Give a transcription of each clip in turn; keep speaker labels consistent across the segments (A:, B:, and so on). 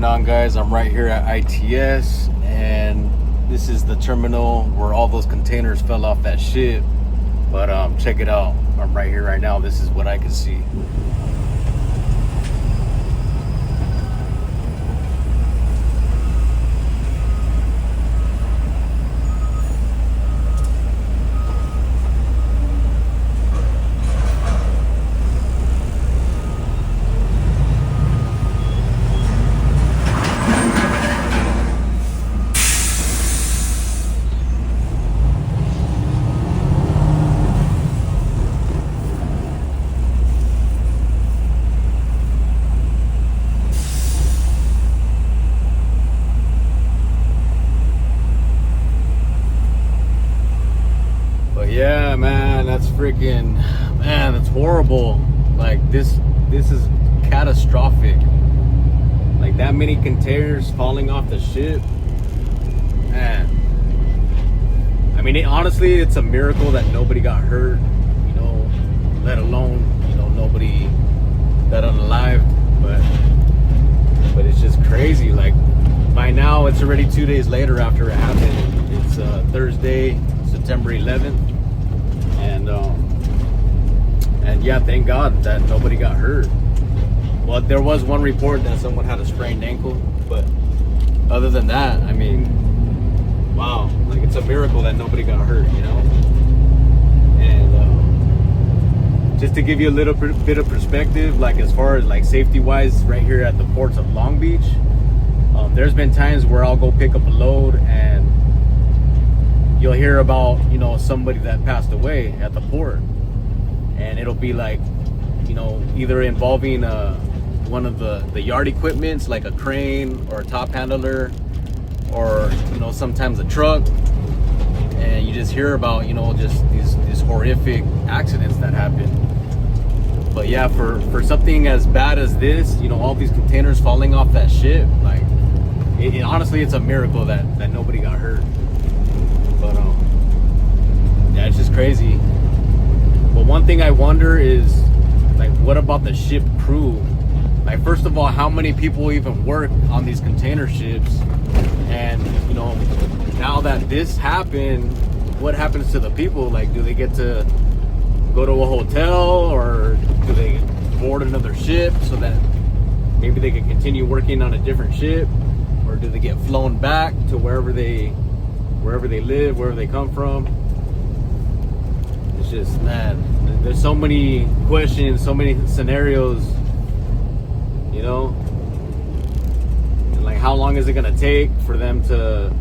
A: going on, guys? I'm right here at ITS, and this is the terminal where all those containers fell off that ship. But check it out. I'm right here right now. This is what I can see. Yeah, man, that's freaking, man, that's horrible. Like this is catastrophic. Like that many containers falling off the ship, man. I mean, honestly, it's a miracle that nobody got hurt, you know, let alone, you know, nobody got unalived. But it's just crazy. Like by now, it's already 2 days later after it happened. It's Thursday, September 11th. And yeah, thank God that nobody got hurt. Well, there was one report that someone had a sprained ankle, but other than that, I mean, wow, like it's a miracle that nobody got hurt, you know. And just to give you a little bit of perspective, like as far as like safety wise, right here at the ports of Long Beach, there's been times where I'll go pick up a load and you'll hear about, you know, somebody that passed away at the port, and it'll be like, you know, either involving one of the yard equipments like a crane or a top handler, or, you know, sometimes a truck, and you just hear about, you know, just these horrific accidents that happen. But yeah, for something as bad as this, you know, all these containers falling off that ship, like it honestly, it's a miracle that nobody got hurt. But yeah, it's just crazy. But one thing I wonder is, like, what about the ship crew? Like, first of all, how many people even work on these container ships? And, you know, now that this happened, what happens to the people? Like, do they get to go to a hotel, or do they board another ship so that maybe they can continue working on a different ship? Or do they get flown back to wherever they live, wherever they come from? It's just, man, there's so many questions, so many scenarios, you know. And like, how long is it gonna take for them to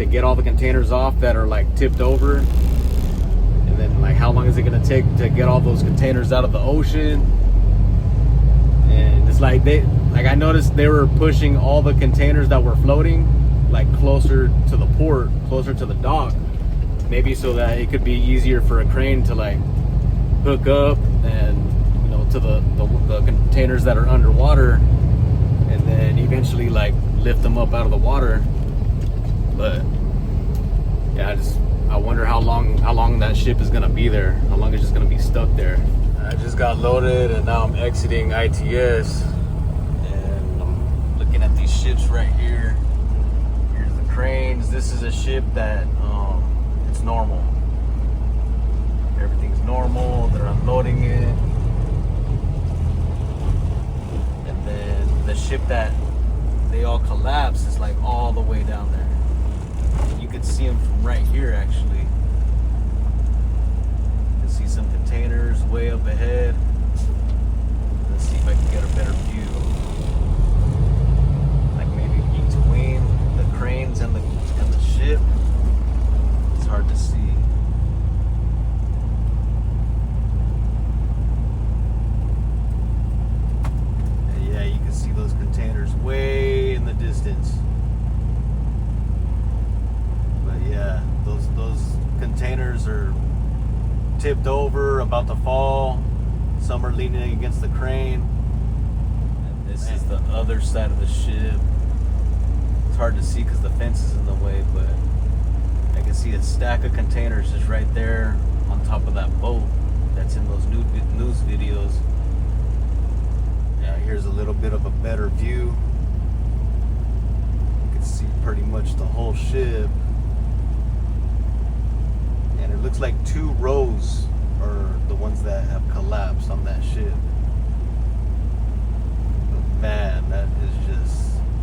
A: get all the containers off that are like tipped over? And then like, how long is it gonna take to get all those containers out of the ocean? And it's like I noticed they were pushing all the containers that were floating like closer to the port, closer to the dock, maybe so that it could be easier for a crane to like hook up and, you know, to the containers that are underwater, and then eventually like lift them up out of the water. But yeah, I wonder how long that ship is gonna be there, how long it's just gonna be stuck there. I just got loaded and now I'm exiting ITS, and I'm looking at these ships right here. Cranes. This is a ship that it's normal. Everything's normal. They're unloading it, and then the ship that they all collapse is like all the way down there. You can see them from right here. Actually, you can see some containers way up ahead. Let's see if I can get a better view. Like maybe between the cranes and the ship. It's hard to see. And yeah, you can see those containers way in the distance. But yeah, those containers are tipped over, about to fall. Some are leaning against the crane. And this is the other side of the ship. It's hard to see because the fence is in the way, but I can see a stack of containers just right there on top of that boat that's in those news videos. Yeah, here's a little bit of a better view. pretty much the whole ship. And it looks like 2 rows are the ones that have collapsed on that ship. But man,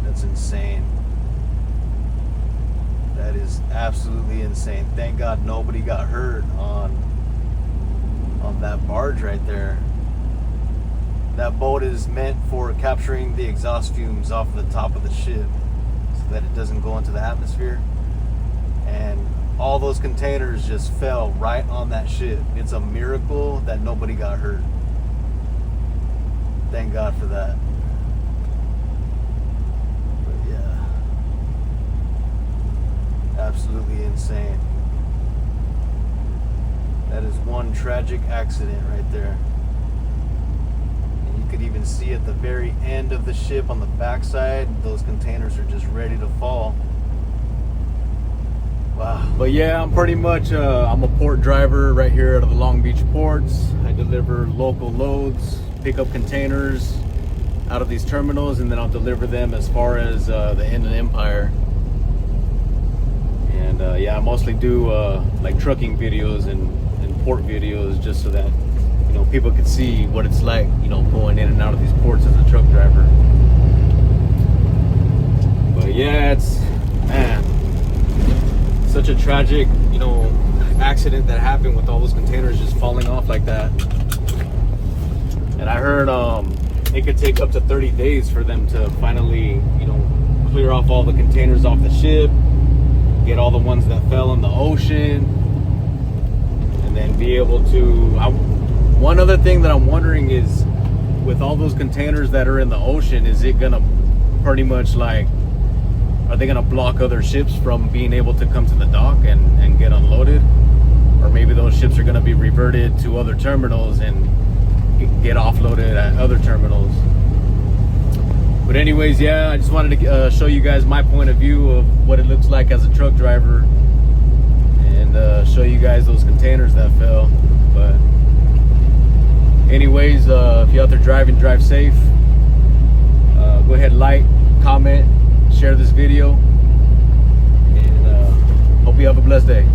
A: that's insane. That is absolutely insane. Thank God nobody got hurt on that barge right there. That boat is meant for capturing the exhaust fumes off the top of the ship so that it doesn't go into the atmosphere. And all those containers just fell right on that ship. It's a miracle that nobody got hurt. Thank God for that. But yeah, absolutely insane. That is one tragic accident right there. And you could even see at the very end of the ship on the backside, those containers are just ready to fall. Wow. But yeah, I'm pretty much I'm a port driver right here out of the Long Beach ports. I deliver local loads, pick up containers out of these terminals, and then I'll deliver them as far as the Inland Empire. And yeah, I mostly do like trucking videos and port videos, just so that, you know, people can see what it's like, you know, going in and out of these ports as a truck driver. But yeah, it's, man, such a tragic, you know, accident that happened with all those containers just falling off like that. And I heard it could take up to 30 days for them to finally, you know, clear off all the containers off the ship, get all the ones that fell in the ocean, and then be able to, one other thing that I'm wondering is, with all those containers that are in the ocean, is it gonna pretty much like, are they gonna block other ships from being able to come to the dock and get unloaded? Or maybe those ships are gonna be reverted to other terminals and get offloaded at other terminals. But anyways, yeah, I just wanted to show you guys my point of view of what it looks like as a truck driver, and show you guys those containers that fell. But anyways, if you're out there driving, drive safe. Go ahead, like, comment, share this video, and hope you have a blessed day.